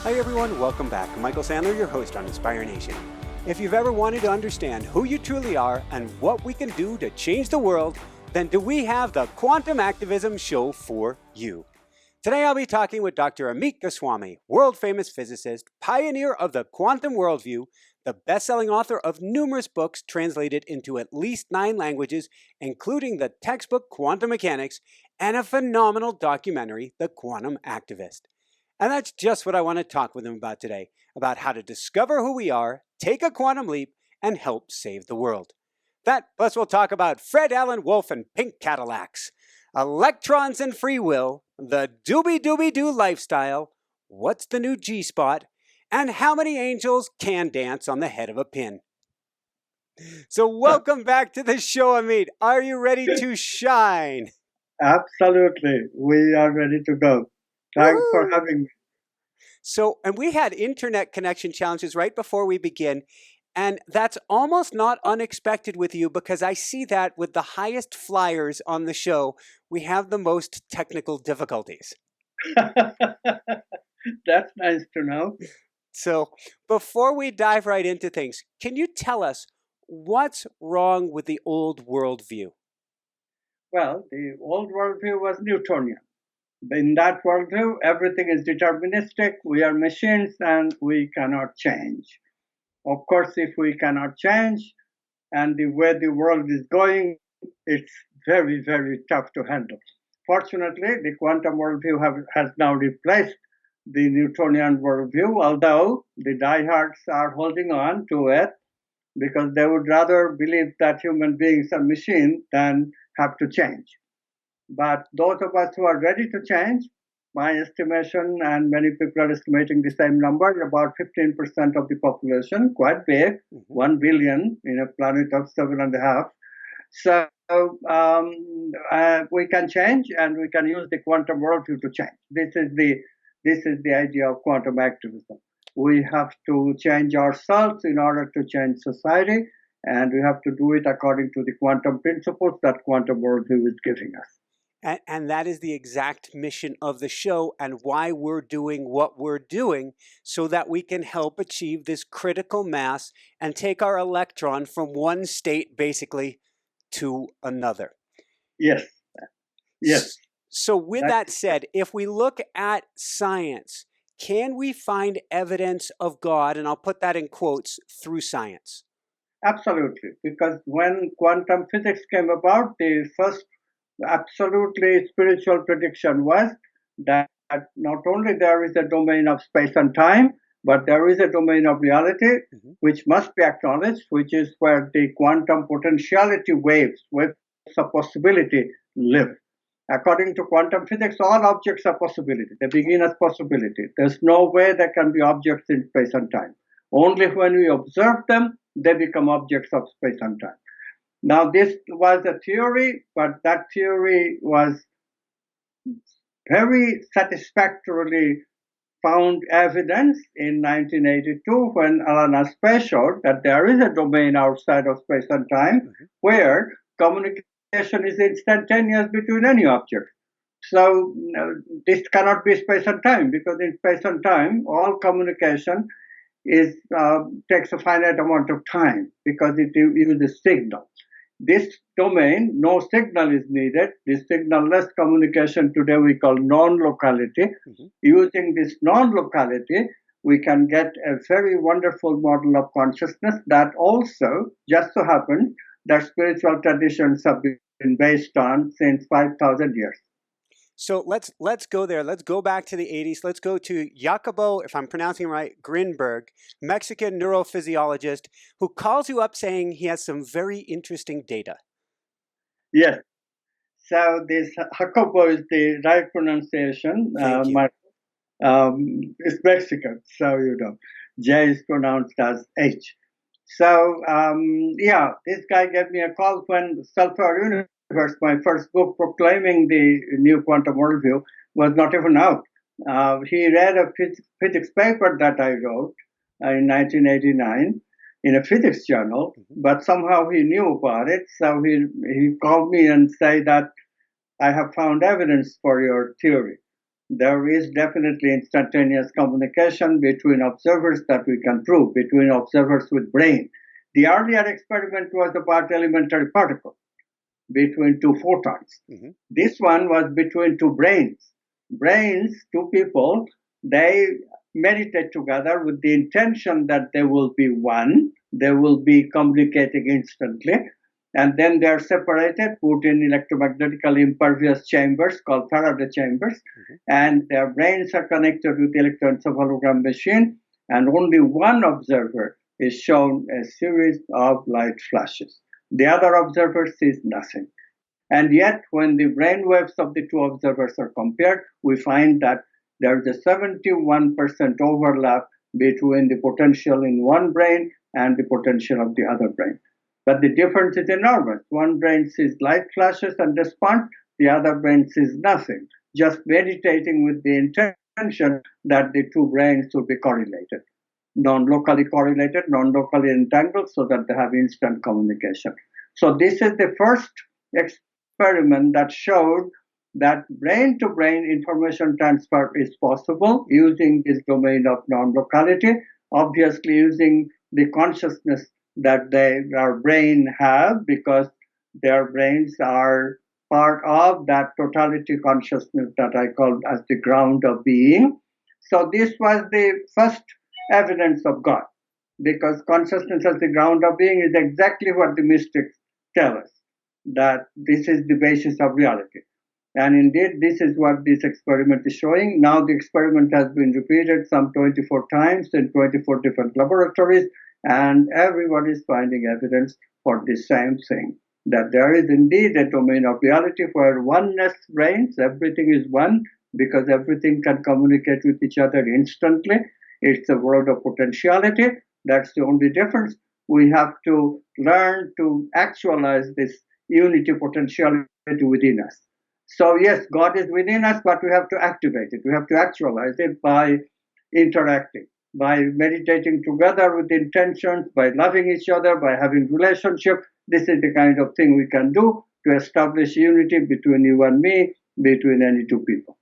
Hi everyone, welcome back. I'm Michael Sandler, your host on Inspire Nation. If you've ever wanted to understand who you truly are and what we can do to change the world, then do we have the Quantum Activism show for you. Today I'll be talking with Dr. Amit Goswami, world-famous physicist, pioneer of the quantum worldview, the best-selling author of numerous books translated into at least 9 languages, including the textbook Quantum Mechanics, and a phenomenal documentary, The Quantum Activist. And that's just what I want to talk with him about today, about how to discover who we are, take a quantum leap, and help save the world. That, plus we'll talk about Fred Allen Wolf and pink Cadillacs, electrons and free will, the doobie-doobie-doo lifestyle, what's the new G-spot, and how many angels can dance on the head of a pin. So welcome back to the show, Amit. Are you ready to shine? Absolutely. We are ready to go. Thanks for having me. So, and we had internet connection challenges right before we begin, and that's almost not unexpected with you because I see that with the highest flyers on the show, we have the most technical difficulties. That's nice to know. So, before we dive right into things, can you tell us what's wrong with the old worldview? Well, the old worldview was Newtonian. In that worldview, everything is deterministic. We are machines and we cannot change. Of course, if we cannot change and the way the world is going, it's very, very tough to handle. Fortunately, the quantum worldview has now replaced the Newtonian worldview, although the diehards are holding on to it because they would rather believe that human beings are machines than have to change. But those of us who are ready to change, my estimation, and many people are estimating the same number, about 15% of the population, quite big, 1 billion in a planet of 7.5. So we can change, and we can use the quantum worldview to change. This is the idea of quantum activism. We have to change ourselves in order to change society, and we have to do it according to the quantum principles that quantum worldview is giving us. And that is the exact mission of the show and why we're doing what we're doing so that we can help achieve this critical mass and take our electron from one state basically to another. Yes. Yes. So with that said, if we look at science, can we find evidence of God, and I'll put that in quotes, through science? Absolutely. Because when quantum physics came about, the first absolutely spiritual prediction was that not only there is a domain of space and time, but there is a domain of reality which must be acknowledged, which is where the quantum potentiality waves of possibility live. According to quantum physics, all objects are possibility. They begin as possibility. There's no way there can be objects in space and time. Only when we observe them, they become objects of space and time. Now, this was a theory, but that theory was very satisfactorily found evidence in 1982 when Alan Aspect showed that there is a domain outside of space and time where communication is instantaneous between any object. So this cannot be space and time because in space and time, all communication takes a finite amount of time because it uses signal. This domain, no signal is needed. This signal-less communication today we call non-locality. Using this non-locality, we can get a very wonderful model of consciousness that also just so happens that spiritual traditions have been based on since 5,000 years. So let's go there. Let's go back to the 80s. Let's go to Jacobo, if I'm pronouncing it right, Grinberg, Mexican neurophysiologist, who calls you up saying he has some very interesting data. Yes. So this Jacobo is the right pronunciation. Thank you. It's Mexican, so you know. J is pronounced as H. So this guy gave me a call when Sulfur Universe, my first book proclaiming the new quantum worldview, was not even out. He read a physics paper that I wrote in 1989 in a physics journal, but somehow he knew about it. So he called me and said that I have found evidence for your theory. There is definitely instantaneous communication between observers that we can prove, between observers with brain. The earlier experiment was about elementary particles, between two photons. Mm-hmm. This one was between two brains. Brains, two people, they meditate together with the intention that they will be one, they will be communicating instantly, and then they are separated, put in electromagnetically impervious chambers called Faraday chambers, mm-hmm. and their brains are connected with the electroencephalogram machine, and only one observer is shown a series of light flashes. The other observer sees nothing. And yet, when the brain waves of the two observers are compared, we find that there is a 71% overlap between the potential in one brain and the potential of the other brain. But the difference is enormous. One brain sees light flashes and responds, the other brain sees nothing, just meditating with the intention that the two brains will be correlated, non-locally correlated, non-locally entangled, so that they have instant communication. So this is the first experiment that showed that brain-to-brain information transfer is possible using this domain of non-locality, obviously using the consciousness that our brain have, because their brains are part of that totality consciousness that I call as the ground of being. So this was the first evidence of God, because consciousness as the ground of being is exactly what the mystics tell us, that this is the basis of reality. And indeed, this is what this experiment is showing. Now the experiment has been repeated some 24 times in 24 different laboratories, and everyone is finding evidence for the same thing, that there is indeed a domain of reality where oneness reigns, everything is one, because everything can communicate with each other instantly. It's a world of potentiality. That's the only difference. We have to learn to actualize this unity potentiality within us. So yes, God is within us, but we have to activate it. We have to actualize it by interacting, by meditating together with intentions, by loving each other, by having relationship. This is the kind of thing we can do to establish unity between you and me, between any two people.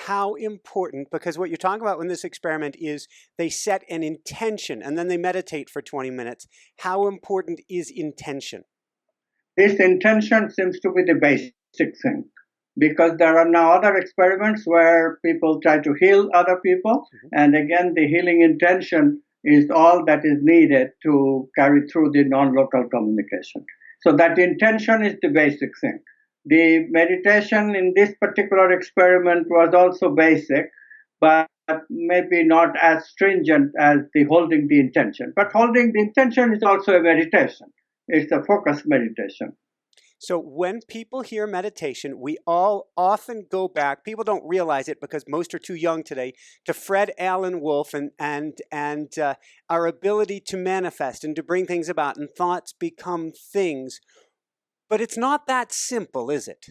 How important, because what you're talking about in this experiment is they set an intention and then they meditate for 20 minutes. How important is intention? This intention seems to be the basic thing, because there are now other experiments where people try to heal other people, and again, the healing intention is all that is needed to carry through the non-local communication. So that intention is the basic thing. The meditation in this particular experiment was also basic, but maybe not as stringent as the holding the intention. But holding the intention is also a meditation. It's a focused meditation. So when people hear meditation, we all often go back, people don't realize it because most are too young today, to Fred Allen Wolf and our ability to manifest and to bring things about, and thoughts become things. But it's not that simple, is it?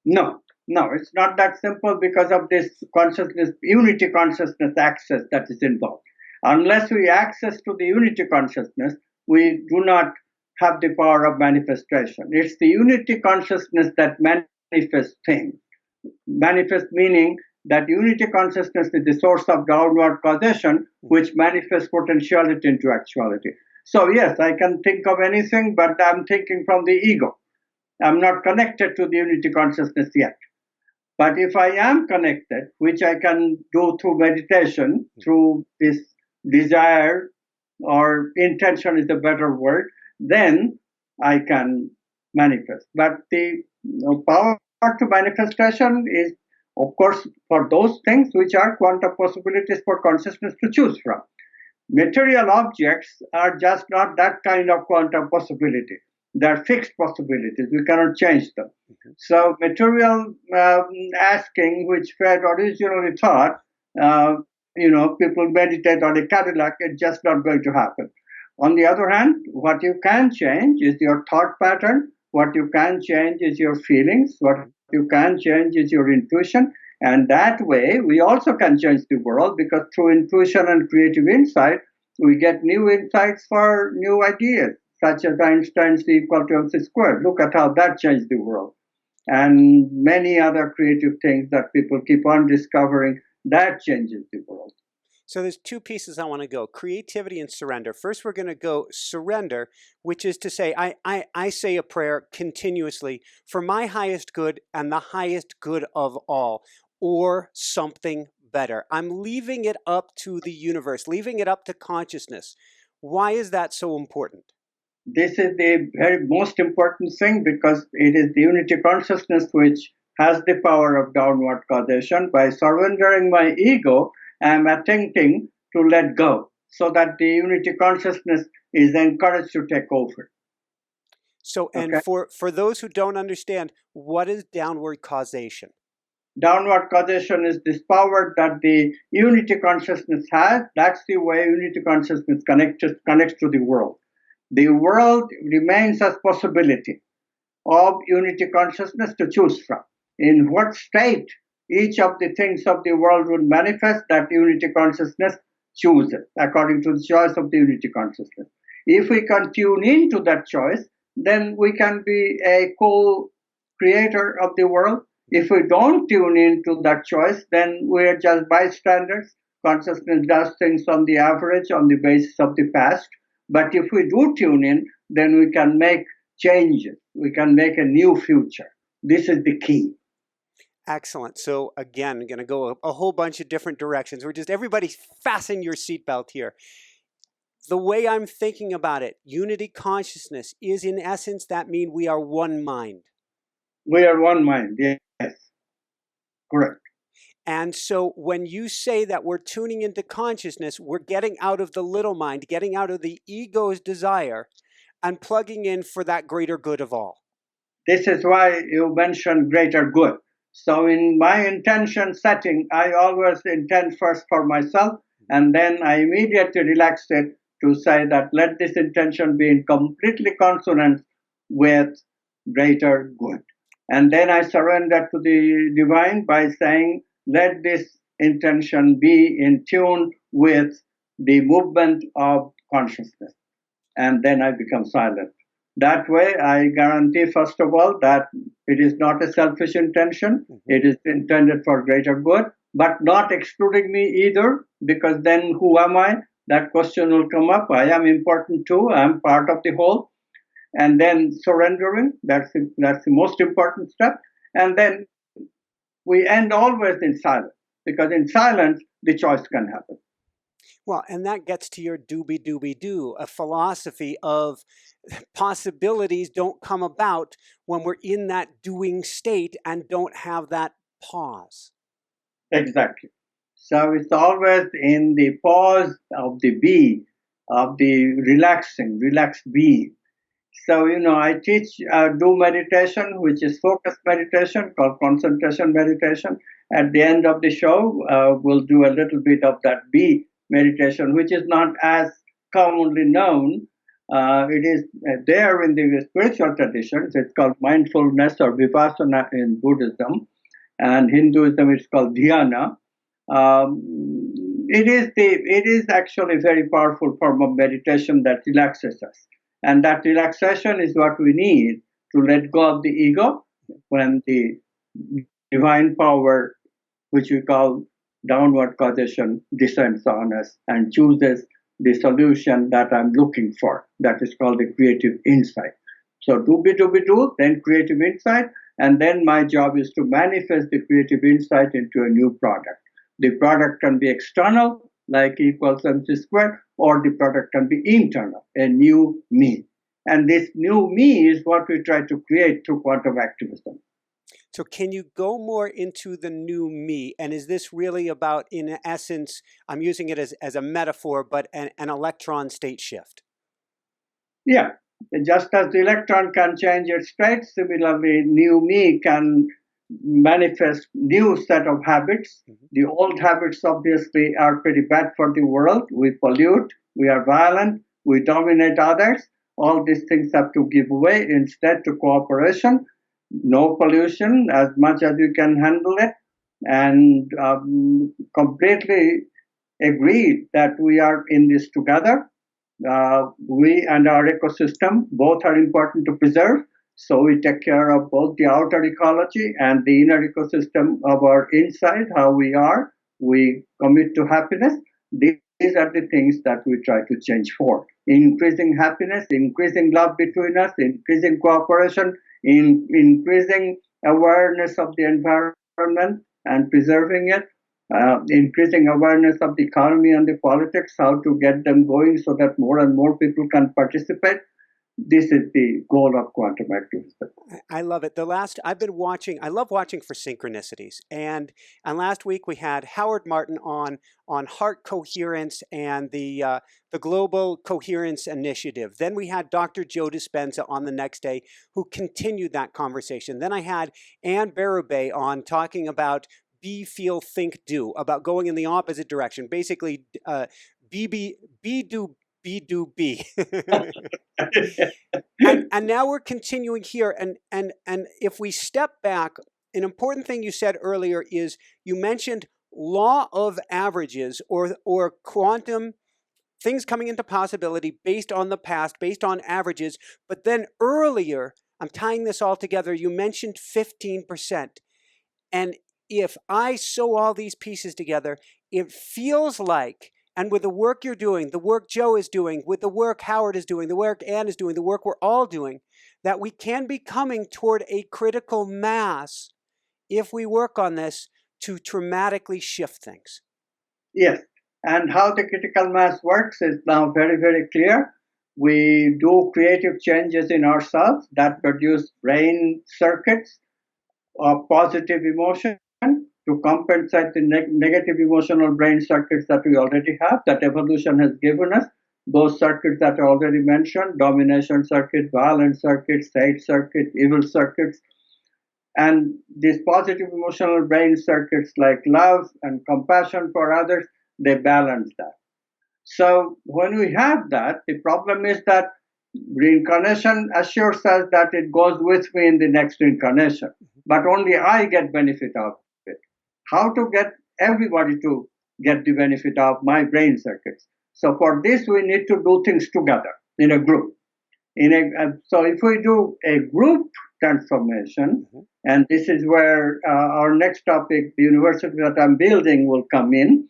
No, it's not that simple because of this consciousness, unity consciousness access that is involved. Unless we access to the unity consciousness, we do not have the power of manifestation. It's the unity consciousness that manifests things. Manifest meaning that unity consciousness is the source of downward causation, which manifests potentiality into actuality. So yes, I can think of anything, but I'm thinking from the ego. I'm not connected to the unity consciousness yet. But if I am connected, which I can do through meditation, through this desire, or intention is a better word, then I can manifest. But the power to manifestation is, of course, for those things which are quantum possibilities for consciousness to choose from. Material objects are just not that kind of quantum possibility. They're fixed possibilities. We cannot change them. So material asking, which Fred originally thought, people meditate on a Cadillac, it's just not going to happen. On the other hand, what you can change is your thought pattern. What you can change is your feelings. What you can change is your intuition. And that way, we also can change the world, because through intuition and creative insight, we get new insights for new ideas, such as Einstein's E = mc². Look at how that changed the world. and many other creative things that people keep on discovering. That changes the world. So there's two pieces I want to go, creativity and surrender. First, we're going to go surrender, which is to say, I say a prayer continuously for my highest good and the highest good of all, or something better. I'm leaving it up to the universe, leaving it up to consciousness. Why is that so important? This is the very most important thing, because it is the unity consciousness which has the power of downward causation. By surrendering my ego, I am attempting to let go so that the unity consciousness is encouraged to take over. So, and Okay? for those who don't understand, what is downward causation? Downward causation is this power that the unity consciousness has. That's the way unity consciousness connects to the world. The world remains as possibility of unity consciousness to choose from. In what state each of the things of the world would manifest, that unity consciousness chooses according to the choice of the unity consciousness. If we can tune into that choice, then we can be a co-creator of the world. If we don't tune into that choice, then we are just bystanders. Consciousness does things on the average, on the basis of the past. But if we do tune in, then we can make changes. We can make a new future. This is the key. Excellent. So again, I'm going to go a whole bunch of different directions. We're just, everybody fasten your seatbelt here. The way I'm thinking about it, unity consciousness is in essence, that mean we are one mind. We are one mind, yes. Correct. And so when you say that we're tuning into consciousness, we're getting out of the little mind, getting out of the ego's desire, and plugging in for that greater good of all. This is why you mentioned greater good. So in my intention setting, I always intend first for myself, and then I immediately relax it to say that let this intention be in completely consonance with greater good. And then I surrender to the divine by saying, let this intention be in tune with the movement of consciousness. And then I become silent. That way, I guarantee, first of all, that it is not a selfish intention. It is intended for greater good, but not excluding me either, because then who am I? That question will come up. I am important too. I am part of the whole. And then surrendering, that's the most important step. And then we end always in silence, because in silence, the choice can happen. Well, and that gets to your doobie-doobie-doo, a philosophy of possibilities don't come about when we're in that doing state and don't have that pause. Exactly. So it's always in the pause of the be, of the relaxed being. So, I teach, do meditation, which is focused meditation called concentration meditation. At the end of the show, we'll do a little bit of that be meditation, which is not as commonly known. It is there in the spiritual traditions. It's called mindfulness or vipassana in Buddhism, and Hinduism it's called dhyana. It is actually a very powerful form of meditation that relaxes us. And that relaxation is what we need to let go of the ego when the divine power, which we call downward causation, descends on us and chooses the solution that I'm looking for. That is called the creative insight. So do, then creative insight, and then my job is to manifest the creative insight into a new product. The product can be external, like E equals MC squared, or the product can be internal, a new me. And this new me is what we try to create through quantum activism. So can you go more into the new me? And is this really about, in essence, I'm using it as a metaphor, but an electron state shift? Yeah. Just as the electron can change its state, similarly, new me can manifest new set of habits. The old habits obviously are pretty bad for the world. We pollute, we are violent, we dominate others. All these things have to give way instead to cooperation, no pollution, as much as you can handle it, and completely agree that we are in this together. We and our ecosystem both are important to preserve. So we take care of both the outer ecology and the inner ecosystem of our inside, how we are. We commit to happiness. These are the things that we try to change for. Increasing happiness, increasing love between us, increasing cooperation, increasing awareness of the environment and preserving it, increasing awareness of the economy and the politics, how to get them going so that more and more people can participate. This is the goal of quantum activism. I love it. I love watching for synchronicities. And last week we had Howard Martin on heart coherence and the Global Coherence Initiative. Then we had Dr. Joe Dispenza on the next day, who continued that conversation. Then I had Anne Barabay on talking about be, feel, think, do, about going in the opposite direction. Basically, be, do, be. And now we're continuing here. And if we step back, an important thing you said earlier is you mentioned law of averages or quantum things coming into possibility based on the past, based on averages. But then earlier, I'm tying this all together, you mentioned 15%. And if I sew all these pieces together, it feels like, and with the work you're doing, the work Joe is doing, with the work Howard is doing, the work Ann is doing, the work we're all doing, that we can be coming toward a critical mass if we work on this to dramatically shift things. Yes, and how the critical mass works is now very, very clear. We do creative changes in ourselves that produce brain circuits of positive emotion to compensate the negative emotional brain circuits that we already have, that evolution has given us. Those circuits that I already mentioned, domination circuit, violence circuit, hate circuit, evil circuits. And these positive emotional brain circuits like love and compassion for others, they balance that. So when we have that, the problem is that reincarnation assures us that it goes with me in the next incarnation, but only I get benefit of it. How to get everybody to get the benefit of my brain circuits? So for this, we need to do things together in a group. So if we do a group transformation, and this is where our next topic, the university that I'm building, will come in.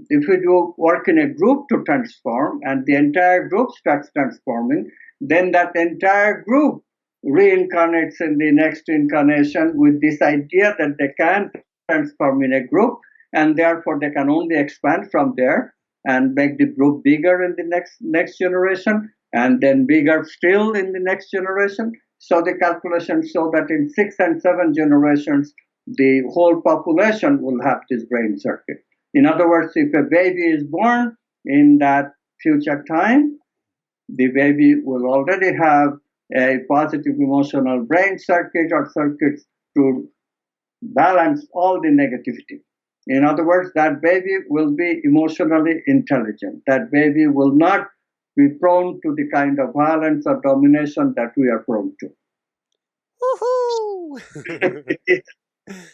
If we do work in a group to transform and the entire group starts transforming, then that entire group reincarnates in the next incarnation with this idea that they can transform in a group, and therefore they can only expand from there and make the group bigger in the next generation, and then bigger still in the next generation. So the calculations show that in 6 and 7 generations, the whole population will have this brain circuit. In other words, if a baby is born in that future time, the baby will already have a positive emotional brain circuit or circuits to balance all the negativity. In other words, that baby will be emotionally intelligent. That baby will not be prone to the kind of violence or domination that we are prone to. Woohoo!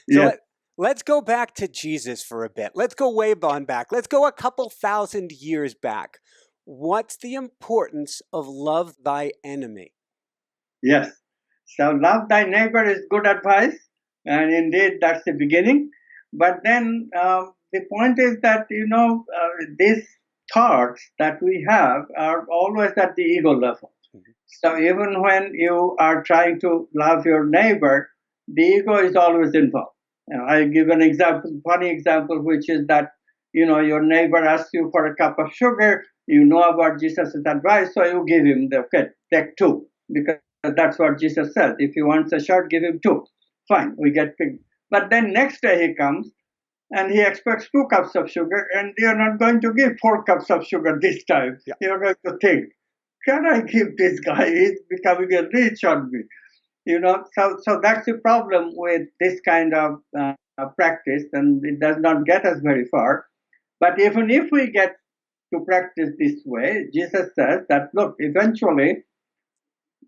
Yeah. Let's go back to Jesus for a bit. Let's go way on back. Let's go a couple thousand years back. What's the importance of love thy enemy? Yes. So love thy neighbor is good advice. And indeed, that's the beginning. But then the point is that, these thoughts that we have are always at the ego level. So even when you are trying to love your neighbor, the ego is always involved. I give an example, funny example, which is that, your neighbor asks you for a cup of sugar, you know about Jesus' advice, so you give him take 2, because that's what Jesus said. If he wants a shirt, give him 2. Fine, we get picked. But then next day he comes and he expects 2 cups of sugar, and you're not going to give 4 cups of sugar this time. Yeah. You're going to think, can I give this guy? He's becoming a leech on me. So that's the problem with this kind of practice, and it does not get us very far. But even if we get to practice this way, Jesus says that, look, eventually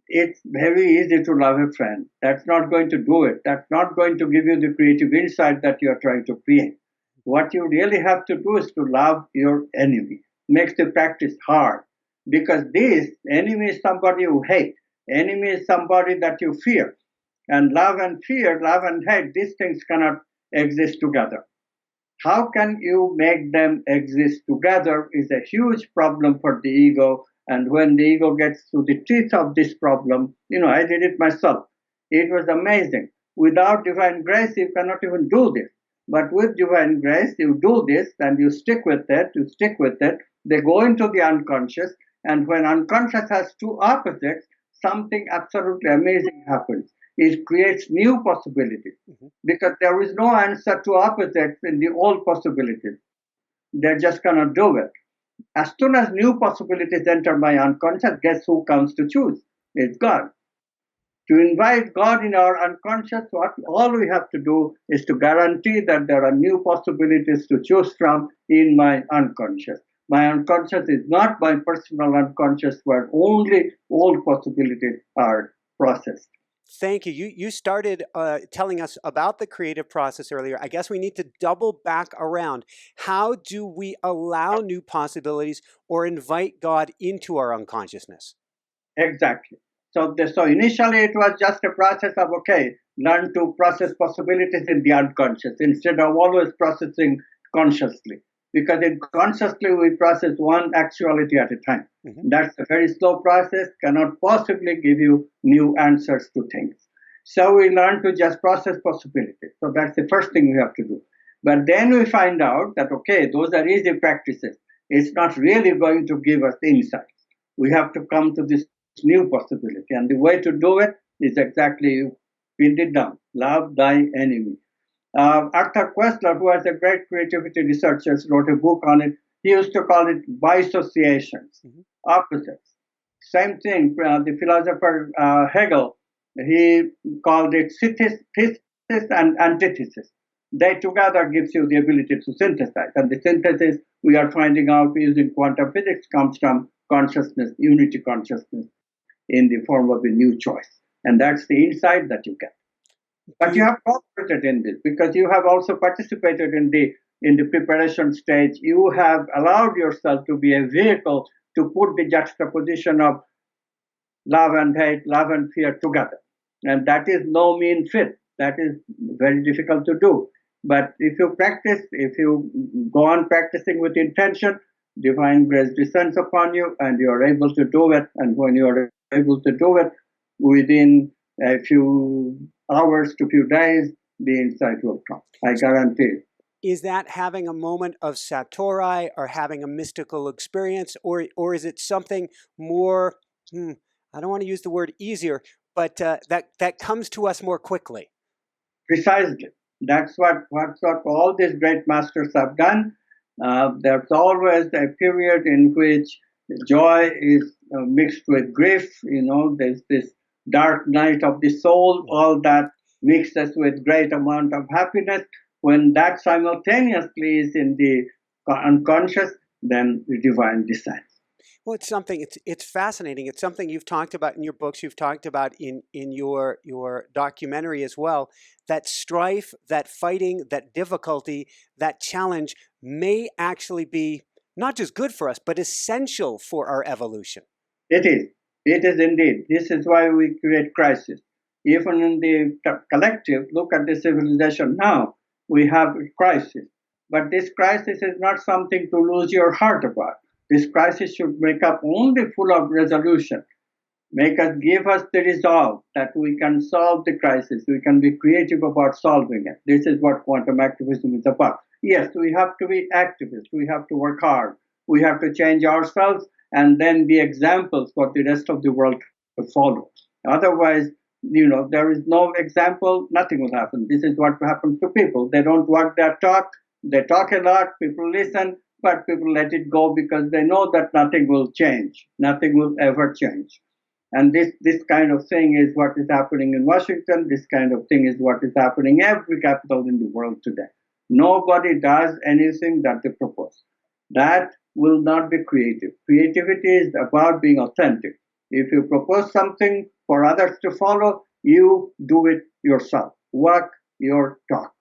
it's very easy to love a friend. That's not going to do it. That's not going to give you the creative insight that you're trying to create. What you really have to do is to love your enemy. Makes the practice hard, because this enemy is somebody you hate. Enemy is somebody that you fear. And love and fear, love and hate, these things cannot exist together. How can you make them exist together is a huge problem for the ego. And when the ego gets to the teeth of this problem, I did it myself. It was amazing. Without divine grace, you cannot even do this. But with divine grace, you do this and you stick with it. They go into the unconscious. And when unconscious has two opposites, something absolutely amazing happens. It creates new possibilities because there is no answer to opposites in the old possibilities. They're just going to do it. As soon as new possibilities enter my unconscious, guess who comes to choose? It's God. To invite God in our unconscious, all we have to do is to guarantee that there are new possibilities to choose from in my unconscious. My unconscious is not my personal unconscious where only old possibilities are processed. Thank you. You started telling us about the creative process earlier. I guess we need to double back around. How do we allow new possibilities or invite God into our unconsciousness? Exactly. So initially it was just a process of, learn to process possibilities in the unconscious instead of always processing consciously. Because consciously we process one actuality at a time. That's a very slow process, cannot possibly give you new answers to things. So we learn to just process possibilities. So that's the first thing we have to do. But then we find out that, those are easy practices. It's not really going to give us insights. We have to come to this new possibility. And the way to do it is exactly, you pinned it down, love thy enemy. Arthur Koestler, who was a great creativity researcher, wrote a book on it. He used to call it bisociations, opposites. Same thing, the philosopher Hegel, he called it synthesis and antithesis. They together gives you the ability to synthesize. And the synthesis, we are finding out using quantum physics, comes from consciousness, unity consciousness, in the form of a new choice. And that's the insight that you get. But you have cooperated in this because you have also participated in the preparation stage. You have allowed yourself to be a vehicle to put the juxtaposition of love and hate, love and fear together. And that is no mean feat. That is very difficult to do. But if you practice, if you go on practicing with intention, divine grace descends upon you and you are able to do it. And when you are able to do it, within a few hours to few days, the insight will come. I guarantee it. Is that having a moment of satori or having a mystical experience, or is it something more, I don't want to use the word easier, but that comes to us more quickly? Precisely. That's what all these great masters have done. There's always a period in which joy is mixed with grief. There's this dark night of the soul, all that mixes with great amount of happiness. When that simultaneously is in the unconscious, then the divine descends. Well, it's fascinating. It's something you've talked about in your books. You've talked about in your documentary as well. That strife, that fighting, that difficulty, that challenge may actually be not just good for us, but essential for our evolution. It is. It is indeed. This is why we create crisis. Even in the collective, look at the civilization now. We have a crisis. But this crisis is not something to lose your heart about. This crisis should make up only full of resolution. Give us the resolve that we can solve the crisis. We can be creative about solving it. This is what quantum activism is about. Yes, we have to be activists. We have to work hard. We have to change ourselves and then be examples for the rest of the world to follow. Otherwise, there is no example, nothing will happen. This is what happens to people. They don't walk their talk. They talk a lot, people listen, but people let it go because they know that nothing will change. Nothing will ever change. And this kind of thing is what is happening in Washington. This kind of thing is what is happening in every capital in the world today. Nobody does anything that they propose. That will not be creative. Creativity is about being authentic. If you propose something for others to follow, you do it yourself. Walk your talk.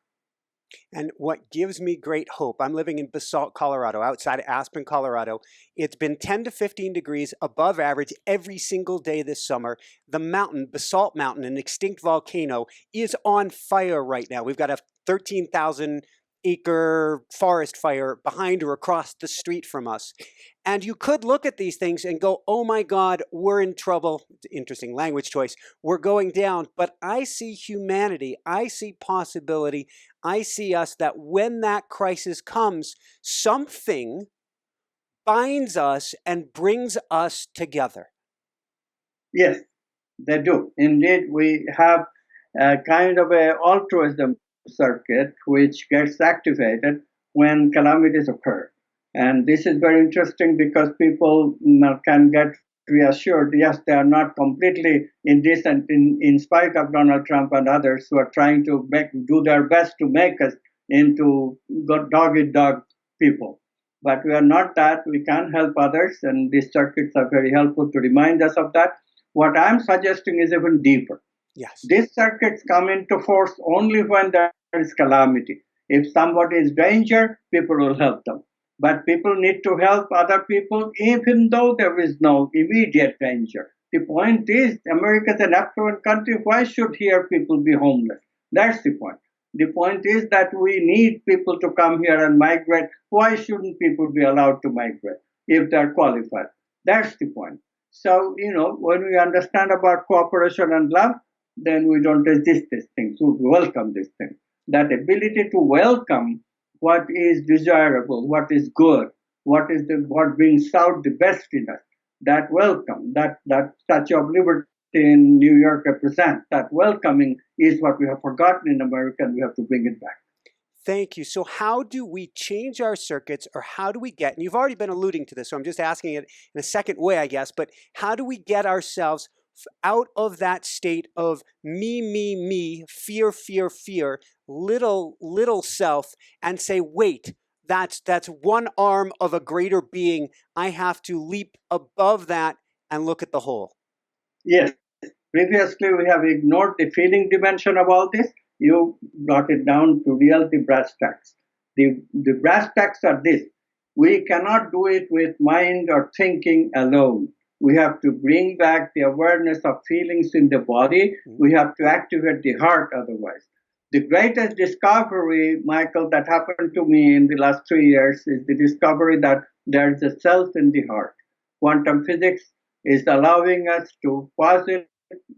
And what gives me great hope, I'm living in Basalt, Colorado, outside of Aspen, Colorado. It's been 10 to 15 degrees above average every single day this summer. The mountain, Basalt Mountain, an extinct volcano, is on fire right now. We've got a 13,000 acre forest fire behind or across the street from us. And you could look at these things and go, oh my God, we're in trouble. Interesting language choice. We're going down. But I see humanity. I see possibility. I see us that when that crisis comes, something binds us and brings us together. Yes, they do. Indeed, we have a kind of a altruism circuit which gets activated when calamities occur. And this is very interesting because people can get reassured, yes, they are not completely indecent in spite of Donald Trump and others who are trying to do their best to make us into dog-eat-dog people. But we are not that. We can help others, and these circuits are very helpful to remind us of that. What I'm suggesting is even deeper. Yes. These circuits come into force only when there is calamity. If somebody is in danger, people will help them. But people need to help other people even though there is no immediate danger. The point is, America is an affluent country. Why should here people be homeless? That's the point. The point is that we need people to come here and migrate. Why shouldn't people be allowed to migrate if they're qualified? That's the point. So, when we understand about cooperation and love, then we don't resist these things. We welcome these things. That ability to welcome what is desirable, what is good, what brings out the best in us. That welcome, that Statue of Liberty in New York represents. That welcoming is what we have forgotten in America, and we have to bring it back. Thank you. So how do we change our circuits, or how do we get, and you've already been alluding to this, so I'm just asking it in a second way, I guess, but how do we get ourselves out of that state of me, fear, little self, and say, wait, that's one arm of a greater being. I have to leap above that and look at the whole. Yes. Previously, we have ignored the feeling dimension of all this. You brought it down to reality brass tacks. The brass tacks are this. We cannot do it with mind or thinking alone. We have to bring back the awareness of feelings in the body. We have to activate the heart otherwise. The greatest discovery, Michael, that happened to me in the last 3 years is the discovery that there is a self in the heart. Quantum physics is allowing us to posit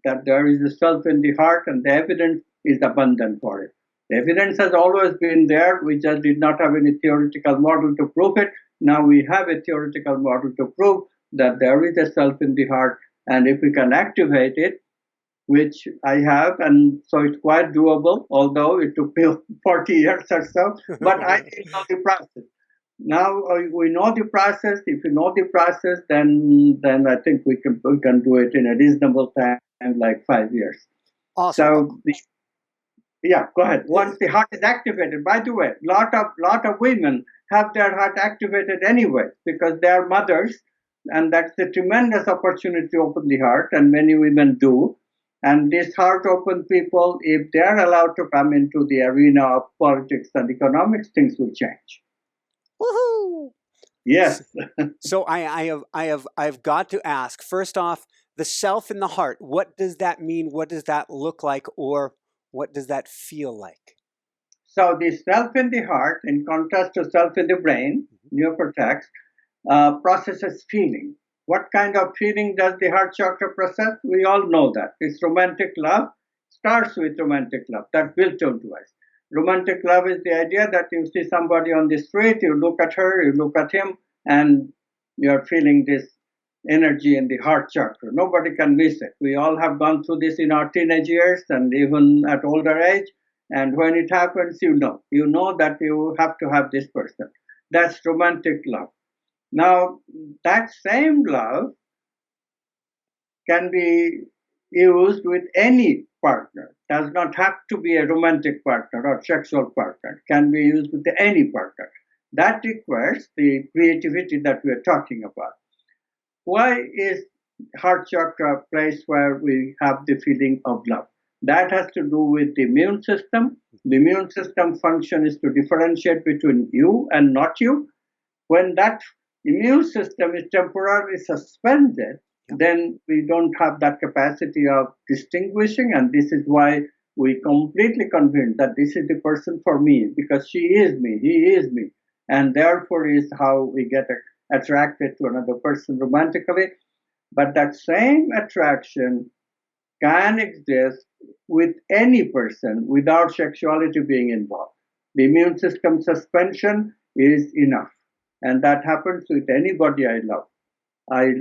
that there is a self in the heart, and the evidence is abundant for it. The evidence has always been there. We just did not have any theoretical model to prove it. Now we have a theoretical model to prove that there is a self in the heart, and if we can activate it, which I have, and so it's quite doable, although it took me 40 years or so, but I didn't know the process. Now we know the process. If we know the process, then I think we can do it in a reasonable time, like 5 years. Awesome. So, yeah, go ahead. Once the heart is activated, by the way, lot of women have their heart activated anyway because they are mothers, and that's a tremendous opportunity to open the heart, and many women do. And these heart open people, if they are allowed to come into the arena of politics and economics, things will change. Woohoo! Yes. So I've got to ask, first off, the self in the heart, what does that mean? What does that look like? Or what does that feel like? So the self in the heart, in contrast to self in the brain, neocortex, processes feeling. What kind of feeling does the heart chakra process? We all know that. It's romantic love. Starts with romantic love. That's built into us. Romantic love is the idea that you see somebody on the street, you look at her, you look at him, and you're feeling this energy in the heart chakra. Nobody can miss it. We all have gone through this in our teenage years and even at older age. And when it happens, you know that you have to have this person. That's romantic love. Now, that same love can be used with any partner. Does not have to be a romantic partner or sexual partner. Can be used with any partner. That requires the creativity that we are talking about. Why is heart chakra a place where we have the feeling of love? That has to do with the immune system. The immune system function is to differentiate between you and not you. When that immune system is temporarily suspended, then we don't have that capacity of distinguishing, and this is why we completely convinced that this is the person for me, because she is me, he is me, and therefore is how we get attracted to another person romantically. But that same attraction can exist with any person without sexuality being involved. The immune system suspension is enough, and that happens with anybody I love. I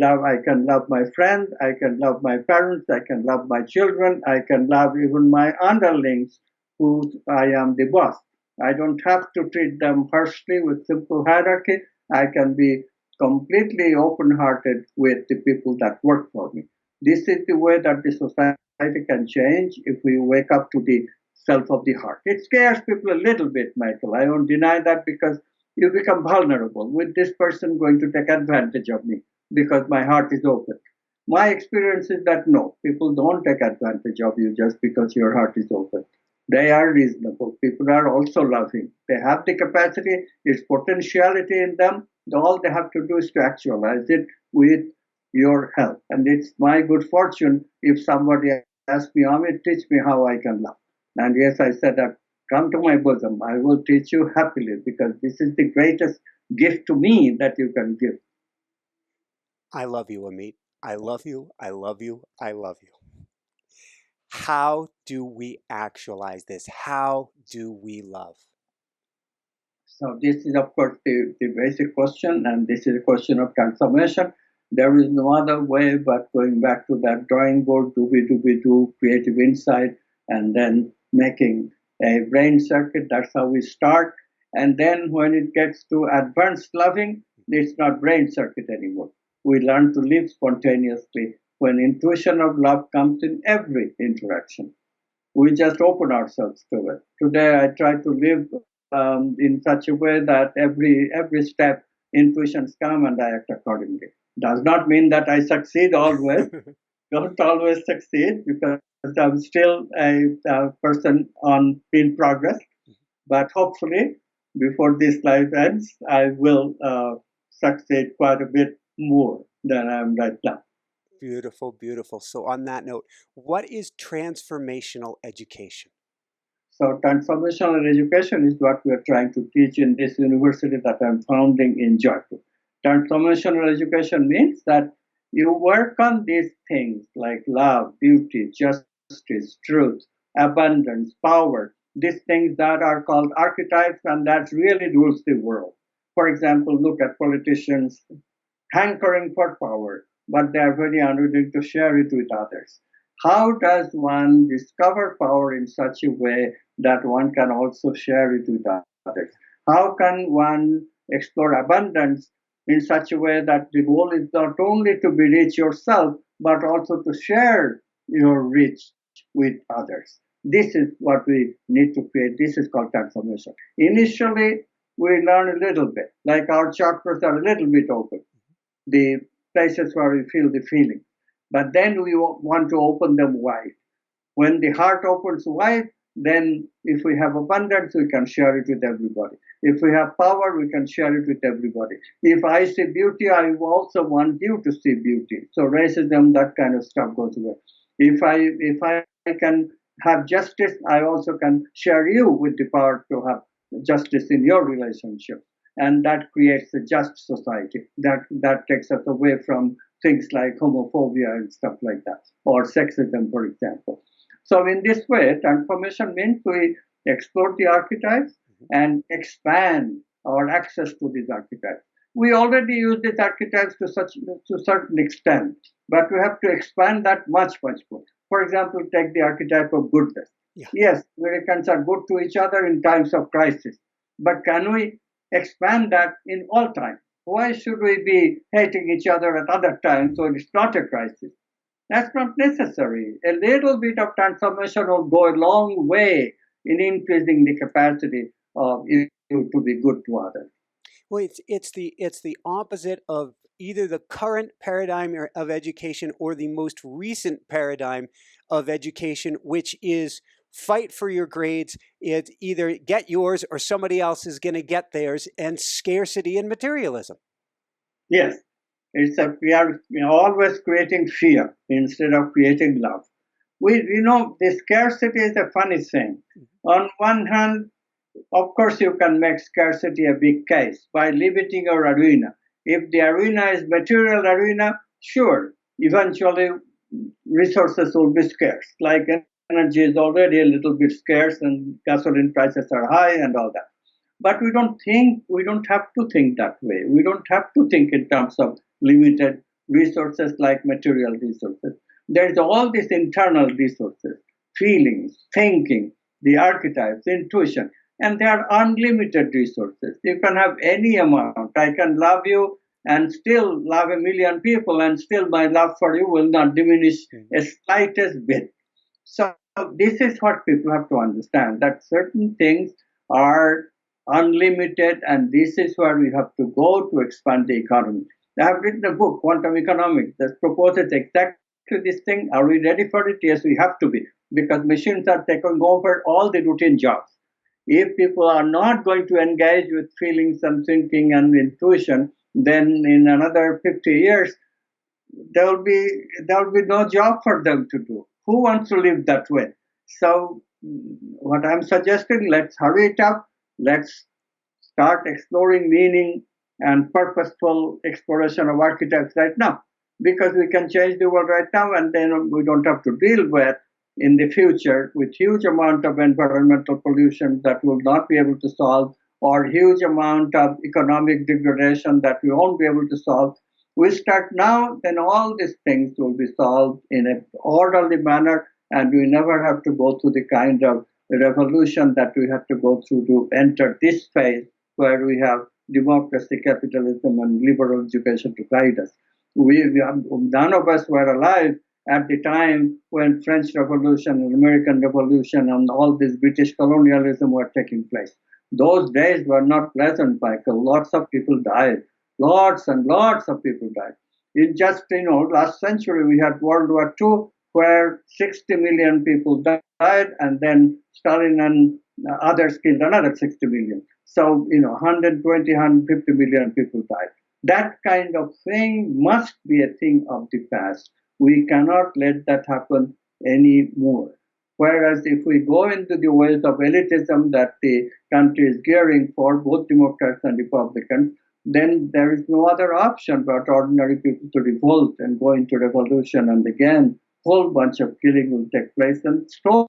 can love my friend, I can love my parents, I can love my children, I can love even my underlings who I am the boss. I don't have to treat them harshly with simple hierarchy. I can be completely open hearted with the people that work for me. This is the way that the society can change if we wake up to the self of the heart. It scares people a little bit, Michael. I won't deny that, because you become vulnerable with this person going to take advantage of me because my heart is open. My experience is that no, people don't take advantage of you just because your heart is open. They are reasonable. People are also loving. They have the capacity, there's potentiality in them. All they have to do is to actualize it with your help. And it's my good fortune if somebody asks me, Amit, teach me how I can love. And yes, I said that, come to my bosom. I will teach you happily, because this is the greatest gift to me that you can give. I love you, Amit. I love you. I love you. I love you. How do we actualize this? How do we love? So this is, of course, the basic question, and this is a question of transformation. There is no other way but going back to that drawing board, do, creative insight, and then making a brain circuit. That's how we start. And then when it gets to advanced loving, it's not brain circuit anymore. We learn to live spontaneously when intuition of love comes in every interaction. We just open ourselves to it. Today, I try to live in such a way that every step intuitions come and I act accordingly. Does not mean that I succeed always. Don't always succeed, because I'm still a person in progress. But hopefully, before this life ends, I will succeed quite a bit more than I am right now. Beautiful, beautiful. So on that note, what is transformational education? So transformational education is what we are trying to teach in this university that I'm founding in Jaipur. Transformational education means that you work on these things like love, beauty, justice, truth, abundance, power, these things that are called archetypes and that really rules the world. For example, look at politicians hankering for power, but they are very unwilling to share it with others. How does one discover power in such a way that one can also share it with others? How can one explore abundance in such a way that the goal is not only to be rich yourself, but also to share your rich with others? This is what we need to create. This is called transformation. Initially, we learn a little bit, like our chakras are a little bit open, the places where we feel the feeling. But then we want to open them wide. When the heart opens wide, then if we have abundance, we can share it with everybody. If we have power, we can share it with everybody. If I see beauty, I also want you to see beauty. So racism, that kind of stuff goes away. If I can have justice, I also can share you with the power to have justice in your relationship. And that creates a just society. That takes us away from things like homophobia and stuff like that, or sexism, for example. So in this way, transformation means we explore the archetypes and expand our access to these archetypes. We already use these archetypes to a certain extent, but we have to expand that much more. For example, take the archetype of goodness. Yeah. Yes, Americans are good to each other in times of crisis, but can we expand that in all times? Why should we be hating each other at other times so it's not a crisis? That's not necessary. A little bit of transformation will go a long way in increasing the capacity of you to be good to others. Well, it's the opposite of either the current paradigm of education or the most recent paradigm of education, which is fight for your grades. It's either get yours or somebody else is going to get theirs, and scarcity and materialism. Yes, we are always creating fear instead of creating love. The scarcity is a funny thing. On one hand, of course, you can make scarcity a big case by limiting your arena. If the arena is material arena, sure, eventually resources will be scarce. Like energy is already a little bit scarce, and gasoline prices are high, and all that. But we don't have to think that way. We don't have to think in terms of limited resources like material resources. There's all these internal resources, feelings, thinking, the archetypes, intuition, and they are unlimited resources. You can have any amount. I can love you and still love a million people, and still my love for you will not diminish a slightest bit. So this is what people have to understand, that certain things are unlimited, and this is where we have to go to expand the economy. I have written a book, Quantum Economics, that proposes exactly this thing. Are we ready for it? Yes, we have to be, because machines are taking over all the routine jobs. If people are not going to engage with feelings and thinking and intuition, then in another 50 years, there will be no job for them to do. Who wants to live that way? So what I'm suggesting, let's hurry it up. Let's start exploring meaning and purposeful exploration of archetypes right now, because we can change the world right now, and then we don't have to deal with in the future with huge amount of environmental pollution that we'll not be able to solve, or huge amount of economic degradation that we won't be able to solve. We start now, then all these things will be solved in an orderly manner, and we never have to go through the kind of revolution that we have to go through to enter this phase where we have democracy, capitalism, and liberal education to guide us. None of us were alive at the time when French Revolution and American Revolution and all this British colonialism were taking place. Those days were not pleasant, Michael. Lots of people died. Lots and lots of people died. In just, last century, we had World War II, where 60 million people died, and then Stalin and others killed another 60 million. So, 120, 150 million people died. That kind of thing must be a thing of the past. We cannot let that happen anymore. Whereas if we go into the ways of elitism that the country is gearing for, both Democrats and Republicans, then there is no other option but ordinary people to revolt and go into revolution, and again, whole bunch of killing will take place, and so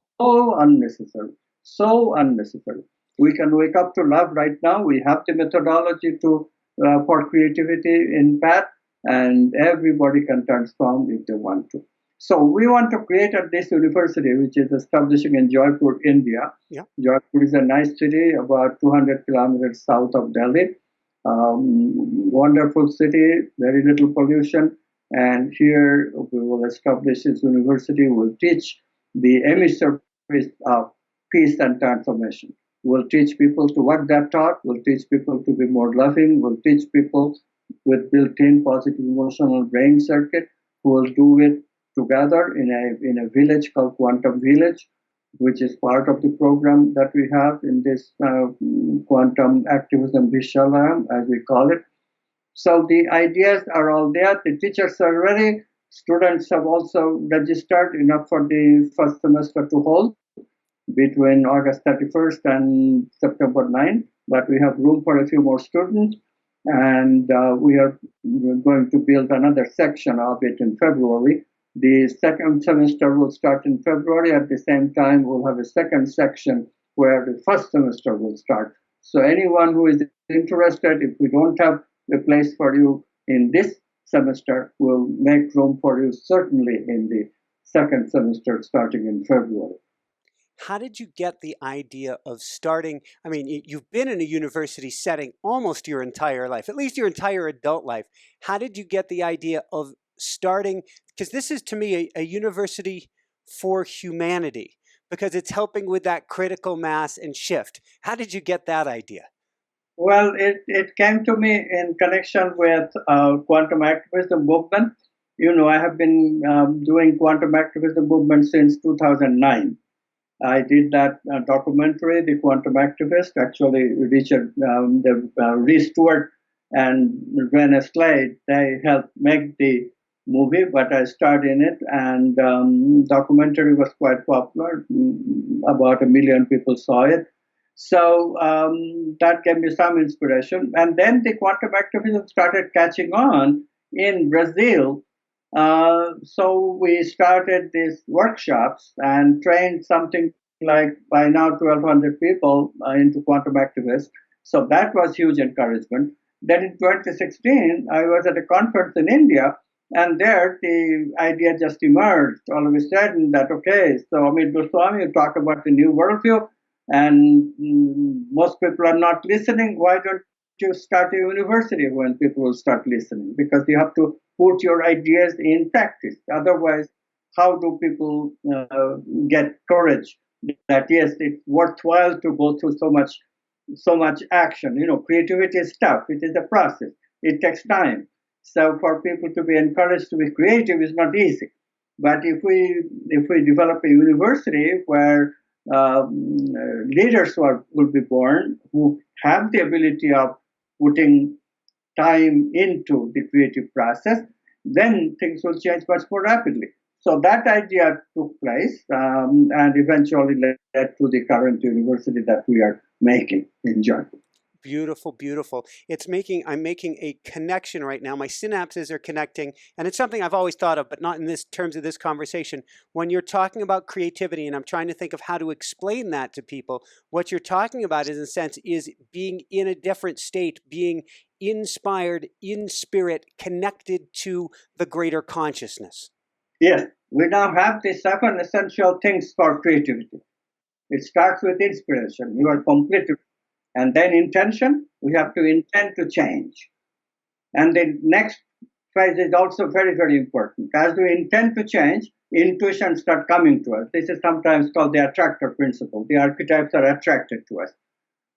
unnecessary, so unnecessary. We can wake up to love right now. We have the methodology for creativity in PATH, and everybody can transform if they want to. So we want to create at this university, which is establishing in Jaipur, India. Yeah. Jaipur is a nice city about 200 kilometers south of Delhi. Wonderful city, very little pollution. And here we will establish this university. We'll teach the emissaries of peace and transformation. We'll teach people to what they're taught. We'll teach people to be more loving. We'll teach people with built-in positive emotional brain circuit who will do it together in a village called Quantum Village, which is part of the program that we have in this Quantum Activism Vishalayam, as we call it. So the ideas are all there. The teachers are ready. Students have also registered enough for the first semester to hold between August 31st and September 9th. But we have room for a few more students. And we're going to build another section of it in February. The second semester will start in February. At the same time, we'll have a second section where the first semester will start. So anyone who is interested, if we don't have a place for you in this semester, we'll make room for you certainly in the second semester starting in February. How did you get the idea of starting? I mean, you've been in a university setting almost your entire life, at least your entire adult life. How did you get the idea of starting? Because this is, to me, a university for humanity, because it's helping with that critical mass and shift. How did you get that idea? Well, it came to me in connection with quantum activism movement. I have been doing quantum activism movement since 2009. I did that documentary, The Quantum Activist. Actually, Reese Stewart and Renee Slade, they helped make the movie, but I starred in it, and documentary was quite popular. About 1 million people saw it. So that gave me some inspiration. And then the quantum activism started catching on in Brazil. So we started these workshops and trained something like by now 1,200 people into quantum activists. So that was huge encouragement. Then in 2016, I was at a conference in India, and there the idea just emerged all of a sudden that, okay, so Amit Goswami, you talk about the new worldview, and most people are not listening. Why don't you start a university when people will start listening? Because you have to put your ideas in practice. Otherwise, how do people get courage that yes, it's worthwhile to go through so much action? Creativity is tough. It is a process. It takes time. So for people to be encouraged to be creative is not easy. But if we develop a university where leaders will be born who have the ability of putting time into the creative process, then things will change much more rapidly. So that idea took place and eventually led to the current university that we are making in Germany. Beautiful, beautiful. I'm making a connection right now. My synapses are connecting, and it's something I've always thought of, but not in this terms of this conversation. When you're talking about creativity, and I'm trying to think of how to explain that to people, what you're talking about is, in a sense, is being in a different state, being inspired, in spirit, connected to the greater consciousness. Yes, we now have the 7 essential things for creativity. It starts with inspiration. You are completely. And then intention, we have to intend to change. And the next phase is also very, very important. As we intend to change, intuition start coming to us. This is sometimes called the attractor principle. The archetypes are attracted to us.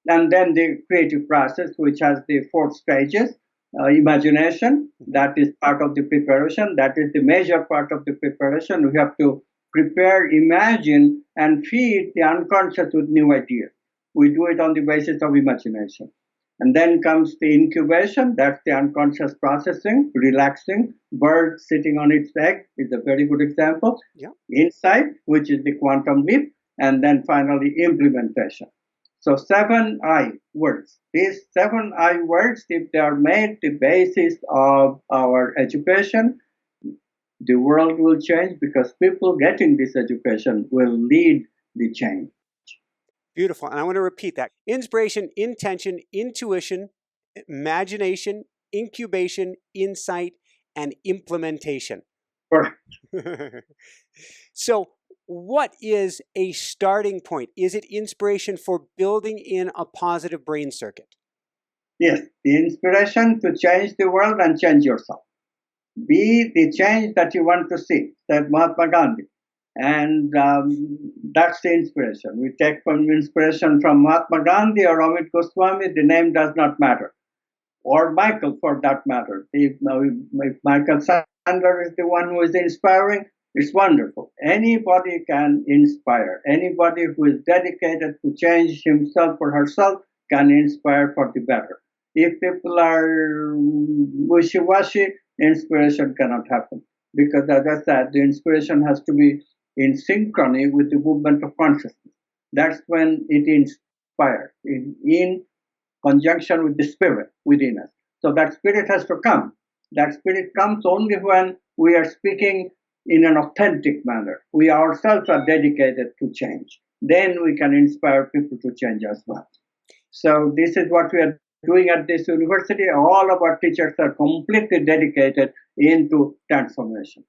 And then the creative process, which has the 4 stages. Imagination, that is part of the preparation. That is the major part of the preparation. We have to prepare, imagine, and feed the unconscious with new ideas. We do it on the basis of imagination. And then comes the incubation, that's the unconscious processing, relaxing. Bird sitting on its egg is a very good example. Yeah. Insight, which is the quantum leap, and then finally implementation. So 7 I words. These 7 I words, if they are made the basis of our education, the world will change because people getting this education will lead the change. Beautiful. And I want to repeat that. Inspiration, intention, intuition, imagination, incubation, insight, and implementation. Correct. So, what is a starting point? Is it inspiration for building in a positive brain circuit? Yes, the inspiration to change the world and change yourself. Be the change that you want to see, said Mahatma Gandhi. And that's the inspiration. We take from inspiration from Mahatma Gandhi or Amit Goswami, the name does not matter. Or Michael, for that matter. If Michael Sandler is the one who is inspiring, it's wonderful. Anybody can inspire. Anybody who is dedicated to change himself or herself can inspire for the better. If people are wishy-washy, inspiration cannot happen. Because as I said, the inspiration has to be in synchrony with the movement of consciousness. That's when it inspires, in conjunction with the spirit within us. So that spirit has to come. That spirit comes only when we are speaking in an authentic manner. We ourselves are dedicated to change. Then we can inspire people to change as well. So this is what we are doing at this university. All of our teachers are completely dedicated into transformation.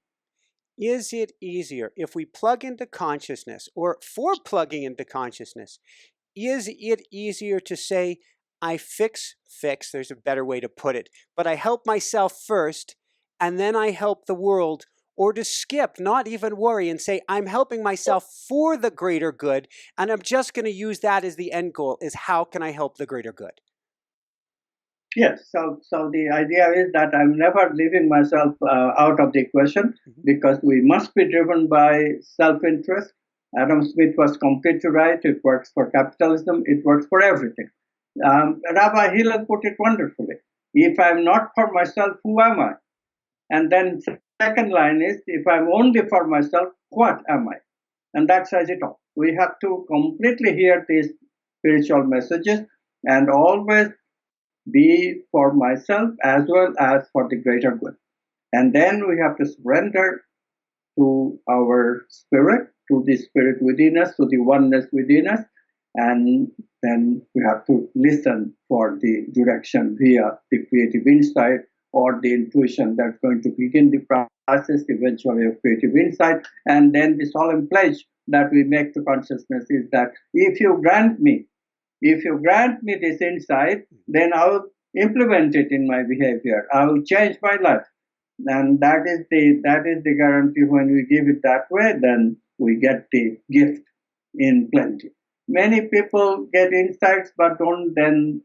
Is it easier if we plug into consciousness, or for plugging into consciousness, is it easier to say, I fix, there's a better way to put it, but I help myself first, and then I help the world, or to skip, not even worry, and say, I'm helping myself for the greater good, and I'm just going to use that as the end goal, is how can I help the greater good? Yes, so the idea is that I'm never leaving myself out of the equation because we must be driven by self-interest. Adam Smith was completely right. It works for capitalism. It works for everything. Rabbi Hillel put it wonderfully. If I'm not for myself, who am I? And then second line is, if I'm only for myself, what am I? And that says it all. We have to completely hear these spiritual messages and always be for myself as well as for the greater good. And then we have to surrender to our spirit, to the spirit within us, to the oneness within us. And then we have to listen for the direction via the creative insight or the intuition that's going to begin the process eventually of creative insight. And then the solemn pledge that we make to consciousness is that if you grant me this insight, then I will implement it in my behavior. I will change my life. And that is the guarantee. When we give it that way, then we get the gift in plenty. Many people get insights but don't then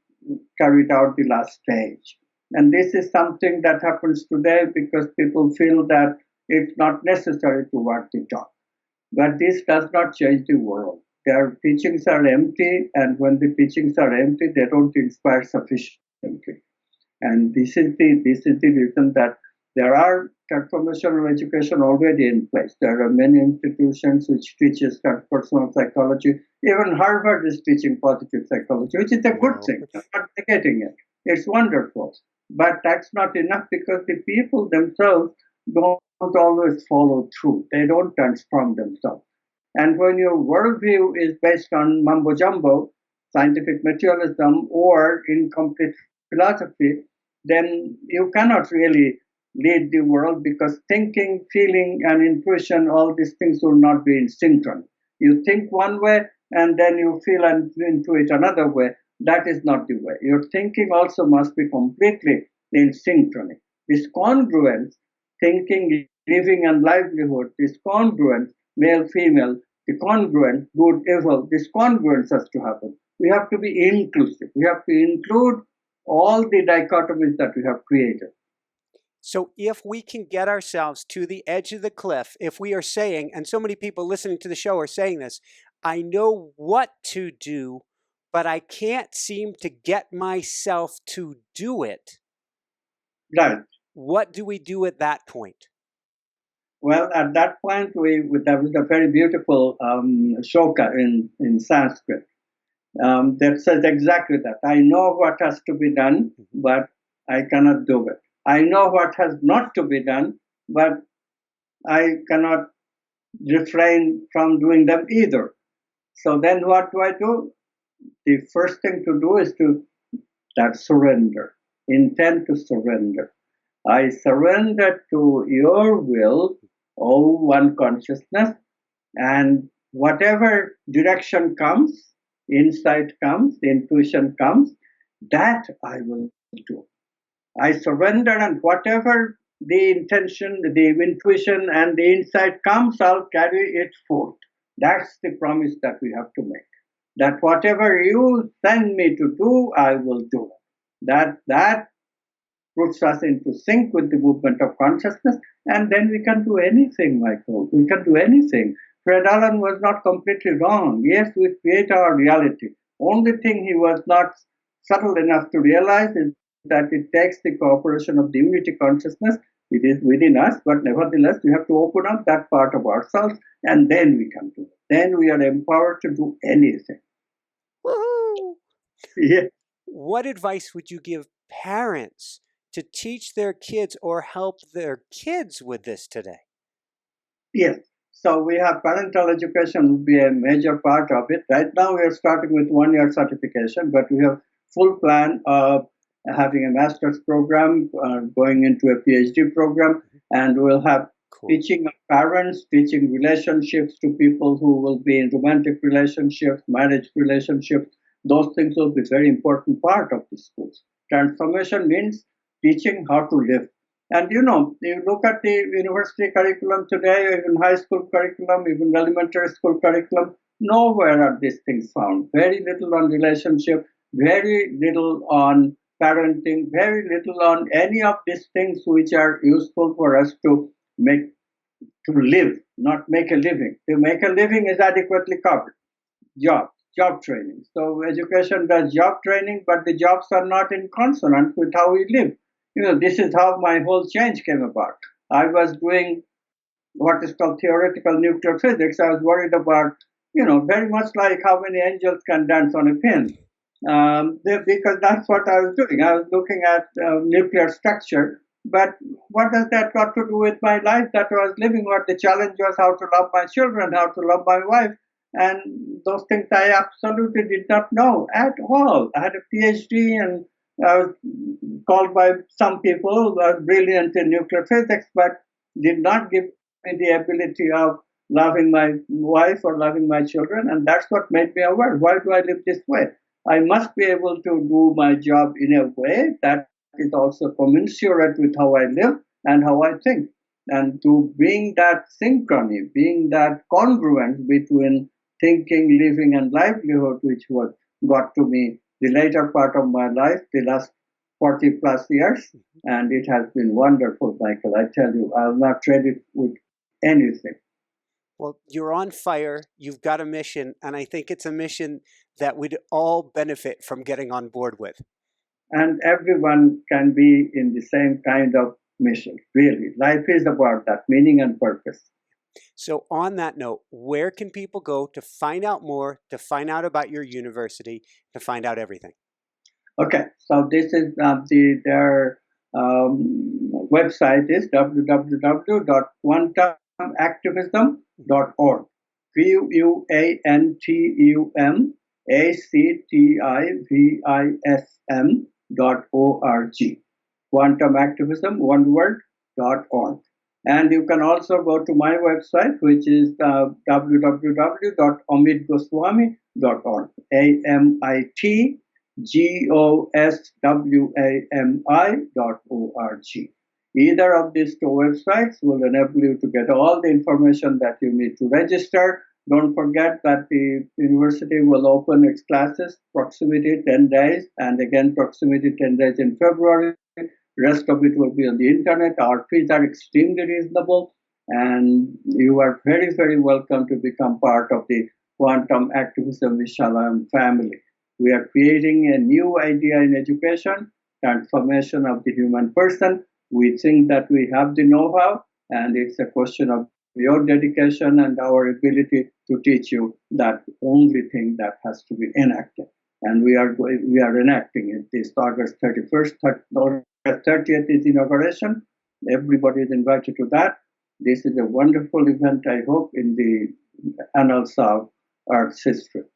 carry it out the last stage. And this is something that happens today because people feel that it's not necessary to work the talk. But this does not change the world. Their teachings are empty, and when the teachings are empty, they don't inspire sufficiently. And this is the reason that there are transformational education already in place. There are many institutions which teaches transpersonal psychology. Even Harvard is teaching positive psychology, which is a good thing. I'm not negating it. It's wonderful. But that's not enough because the people themselves don't always follow through. They don't transform themselves. And when your worldview is based on mumbo jumbo, scientific materialism, or incomplete philosophy, then you cannot really lead the world because thinking, feeling, and intuition, all these things will not be in synchrony. You think one way and then you feel and intuit another way. That is not the way. Your thinking also must be completely in synchrony. This congruence, thinking, living, and livelihood, this congruence, male, female, the congruence, good, evil, this congruence has to happen. We have to be inclusive. We have to include all the dichotomies that we have created. So if we can get ourselves to the edge of the cliff, if we are saying, and so many people listening to the show are saying this, I know what to do, but I can't seem to get myself to do it. Right. What do we do at that point? Well, at that point, there was a very beautiful shloka in Sanskrit that says exactly that. I know what has to be done, but I cannot do it. I know what has not to be done, but I cannot refrain from doing them either. So then what do? The first thing to do is to surrender, intend to surrender. I surrender to your will, O one consciousness, and whatever direction comes, insight comes, intuition comes, that I will do. I surrender, and whatever the intention, the intuition, and the insight comes, I'll carry it forth. That's the promise that we have to make. That whatever you send me to do, I will do. That puts us into sync with the movement of consciousness, and then we can do anything, Michael. We can do anything. Fred Allen was not completely wrong. Yes, we create our reality. Only thing he was not subtle enough to realize is that it takes the cooperation of the unity consciousness. It is within us, but nevertheless, we have to open up that part of ourselves, and then we can do it. Then we are empowered to do anything. Woohoo! Yeah. What advice would you give parents to teach their kids or help their kids with this today? Yes. So we have parental education would be a major part of it. Right now we are starting with 1-year certification, but we have full plan of having a master's program, going into a PhD program, and we'll have teaching parents, teaching relationships to people who will be in romantic relationships, marriage relationships. Those things will be very important part of the schools. Transformation means teaching how to live. And you look at the university curriculum today, even high school curriculum, even elementary school curriculum, nowhere are these things found. Very little on relationship, very little on parenting, very little on any of these things which are useful for us to live, not make a living. To make a living is adequately covered. Job training. So education does job training, but the jobs are not in consonance with how we live. This is how my whole change came about. I was doing what is called theoretical nuclear physics. I was worried about, very much like how many angels can dance on a pin. Because that's what I was doing. I was looking at nuclear structure, but what does that got to do with my life that I was living? What the challenge was, how to love my children, how to love my wife, and those things I absolutely did not know at all. I had a PhD, and I was called by some people who were brilliant in nuclear physics, but did not give me the ability of loving my wife or loving my children, and that's what made me aware. Why do I live this way? I must be able to do my job in a way that is also commensurate with how I live and how I think. And to bring that synchrony, being that congruence between thinking, living, and livelihood, which was got to me the later part of my life, the last 40 plus years, and it has been wonderful, Michael. I tell you, I'll not trade it with anything. Well, you're on fire. You've got a mission, and I think it's a mission that we'd all benefit from getting on board with. And everyone can be in the same kind of mission, really. Life is about that, meaning and purpose. So on that note, where can people go to find out more, to find out about your university, to find out everything? Okay, so this is their website is www.quantumactivism.org. QUANTUMACTIVISM.org. Quantum Activism, one word, .org. And you can also go to my website, which is www.amitgoswami.org. AmitGoswami.org. Either of these two websites will enable you to get all the information that you need to register. Don't forget that the university will open its classes proximity 10 days, and again proximity 10 days in February. Rest of it will be on the internet. Our fees are extremely reasonable, and you are very, very welcome to become part of the Quantum Activism Vishalam family. We are creating a new idea in education, transformation of the human person. We think that we have the know-how, and it's a question of your dedication and our ability to teach you that only thing that has to be enacted. And we are enacting it. This August 31st, August 30th is inauguration. Everybody is invited to that. This is a wonderful event, I hope, in the annals of Earth's history.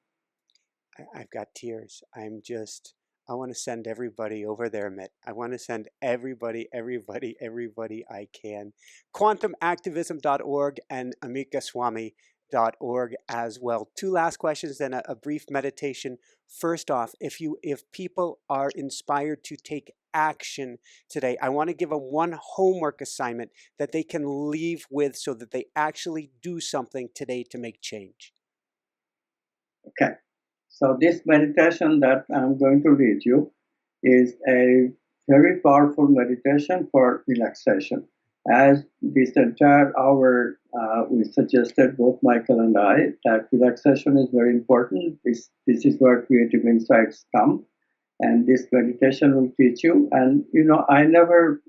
I've got tears. I want to send everybody over there, Amit. I want to send everybody I can. QuantumActivism.org and AmitGoswami.org as well. Two last questions, then a brief meditation. First off, if people are inspired to take action today, I want to give them one homework assignment that they can leave with so that they actually do something today to make change. Okay. So this meditation that I'm going to read you is a very powerful meditation for relaxation. As this entire hour, we suggested, both Michael and I, that relaxation is very important. This is where creative insights come. And this meditation will teach you. And, I never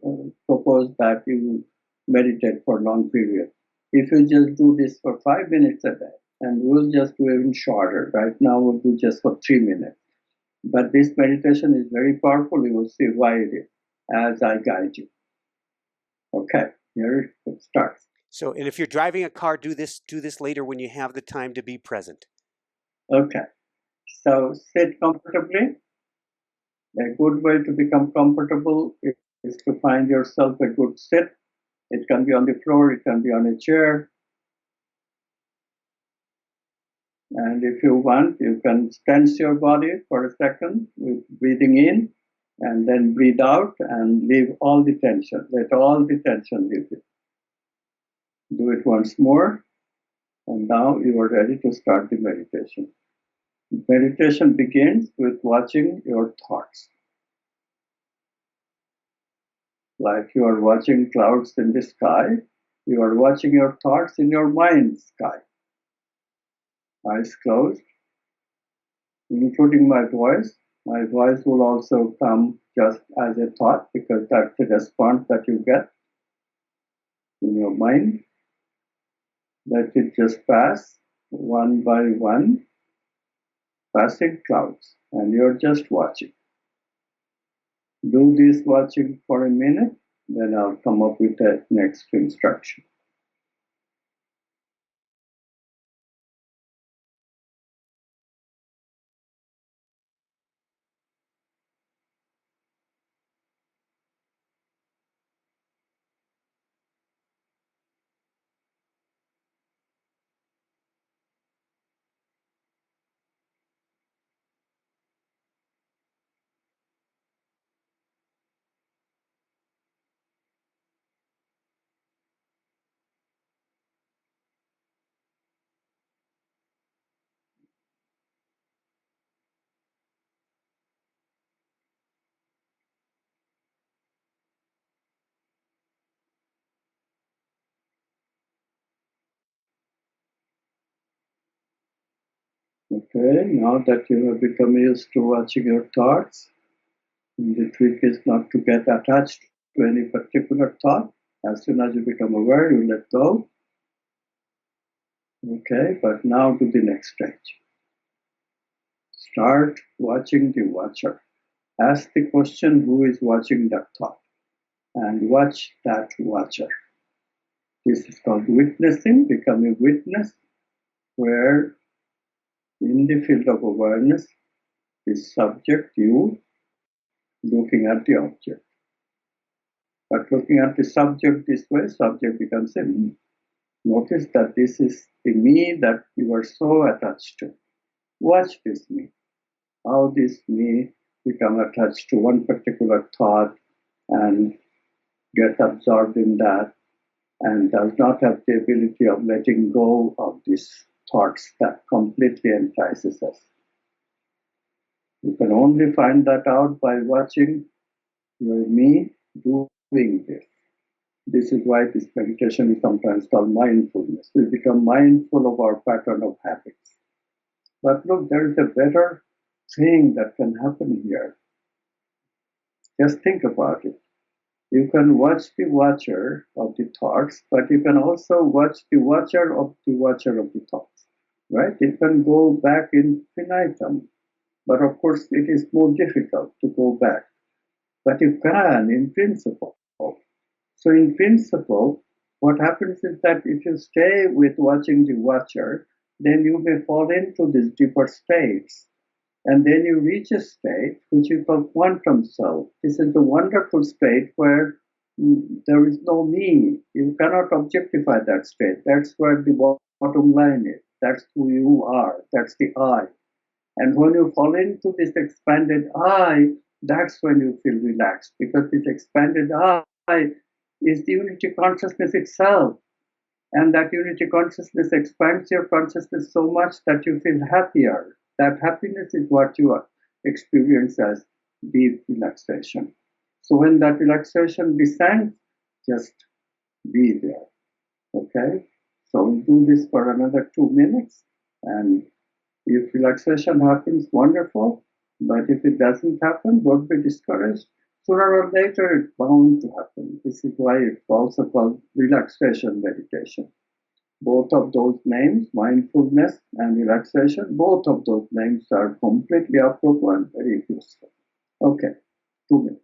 propose that you meditate for long periods. If you just do this for 5 minutes a day, and we'll just do even shorter. Right now, we'll do just for 3 minutes. But this meditation is very powerful. You will see why it is as I guide you. Okay, here it starts. So, and if you're driving a car, do this later when you have the time to be present. Okay, so sit comfortably. A good way to become comfortable is to find yourself a good sit. It can be on the floor, it can be on a chair. And if you want, you can tense your body for a second with breathing in, and then breathe out and leave all the tension. Let all the tension leave it. Do it once more, and now you are ready to start the meditation. Meditation begins with watching your thoughts. like you are watching clouds in the sky, you are watching your thoughts in your mind's sky. Eyes closed, including my voice. My voice will also come just as a thought because that's the response that you get in your mind. Let it just pass one by one, passing clouds, and you're just watching. Do this watching for a minute, then I'll come up with the next instruction. Okay, now that you have become used to watching your thoughts, the trick is not to get attached to any particular thought. As soon as you become aware, you let go. Okay, but now to the next stage. Start watching the watcher. Ask the question, who is watching that thought? And watch that watcher. This is called witnessing, become a witness, where in the field of awareness is subject, you, looking at the object. But looking at the subject this way, subject becomes a me. Notice that this is the me that you are so attached to. Watch this me, how this me become attached to one particular thought and get absorbed in that and does not have the ability of letting go of these thoughts that completely entices us. You can only find that out by watching your me doing this. This is why this meditation is sometimes called mindfulness. We become mindful of our pattern of habits. But look, there is a better thing that can happen here. Just think about it. You can watch the watcher of the thoughts, but you can also watch the watcher of the thoughts, right? It can go back infinitum, but of course it is more difficult to go back. But you can in principle. So in principle, what happens is that if you stay with watching the watcher, then you may fall into these deeper states. And then you reach a state which you call quantum self. This is a wonderful state where there is no me. You cannot objectify that state. That's where the bottom line is. That's who you are. That's the I. And when you fall into this expanded I, that's when you feel relaxed because this expanded I is the unity consciousness itself. And that unity consciousness expands your consciousness so much that you feel happier. That happiness is what you experience as deep relaxation. So when that relaxation descends, just be there. Okay? So we do this for another 2 minutes. And if relaxation happens, wonderful. But if it doesn't happen, don't be discouraged. Sooner or later, it's bound to happen. This is why it's also called relaxation meditation. Both of those names, mindfulness and relaxation, both of those names are completely appropriate and very useful. Okay, 2 minutes.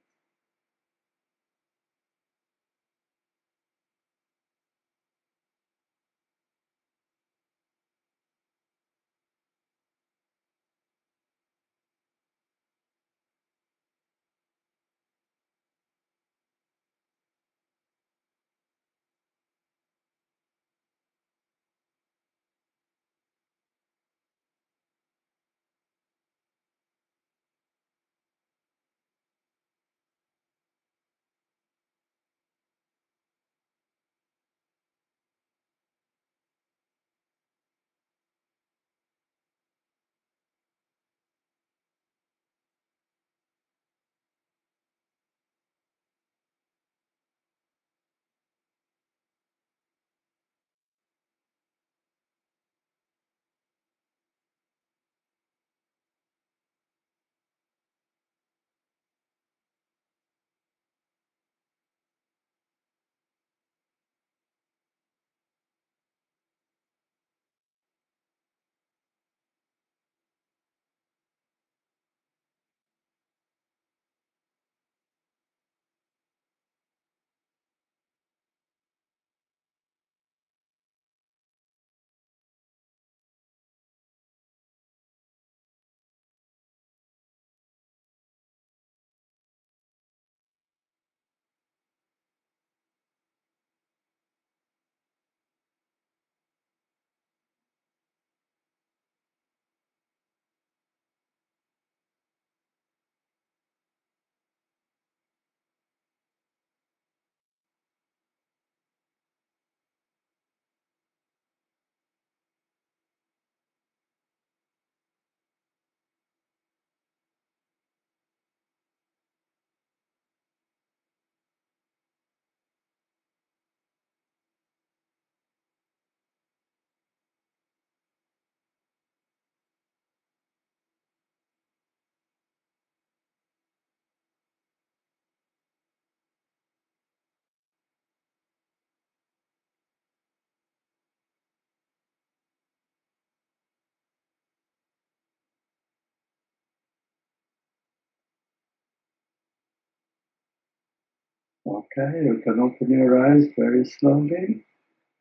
Okay, you can open your eyes very slowly.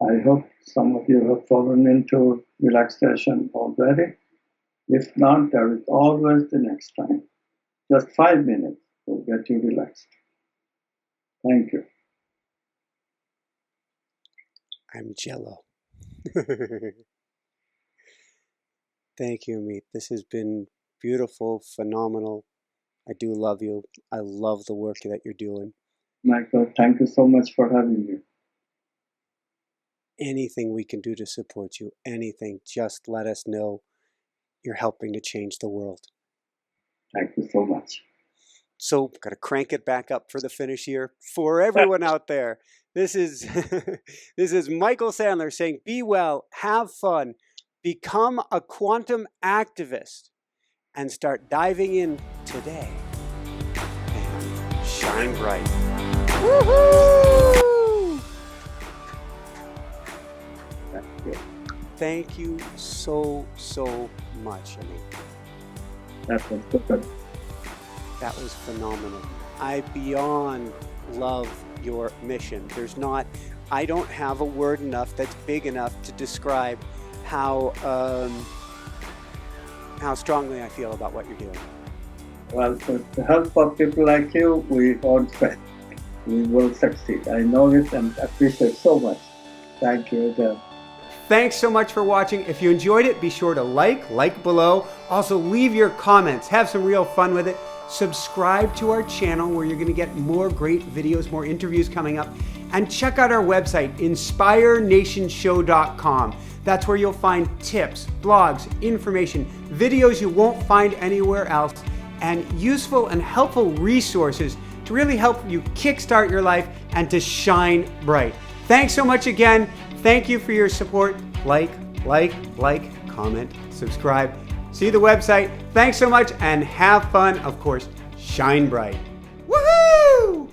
I hope some of you have fallen into relaxation already. If not, there is always the next time. Just 5 minutes will get you relaxed. Thank you. I'm jello. Thank you, Amit. This has been beautiful, phenomenal. I do love you. I love the work that you're doing. Michael, thank you so much for having me. Anything we can do to support you, anything, just let us know. You're helping to change the world. Thank you so much. So, got to crank it back up for the finish here. For everyone out there, this is this is Michael Sandler saying, be well, have fun, become a quantum activist, and start diving in today. And shine bright. Woohoo! Thank you. Thank you so much, Amit. That was good. That was phenomenal. I beyond love your mission. I don't have a word enough that's big enough to describe how strongly I feel about what you're doing. Well, with the help of people like you, we all faith. We will succeed. I know it and appreciate so much. Thank you again. Thanks so much for watching. If you enjoyed it, be sure to like below. Also, leave your comments. Have some real fun with it. Subscribe to our channel where you're going to get more great videos, more interviews coming up. And check out our website, inspirenationshow.com. That's where you'll find tips, blogs, information, videos you won't find anywhere else, and useful and helpful resources to really help you kickstart your life and to shine bright. Thanks so much again. Thank you for your support. Like, comment, subscribe. See the website. Thanks so much and have fun. Of course, shine bright. Woohoo!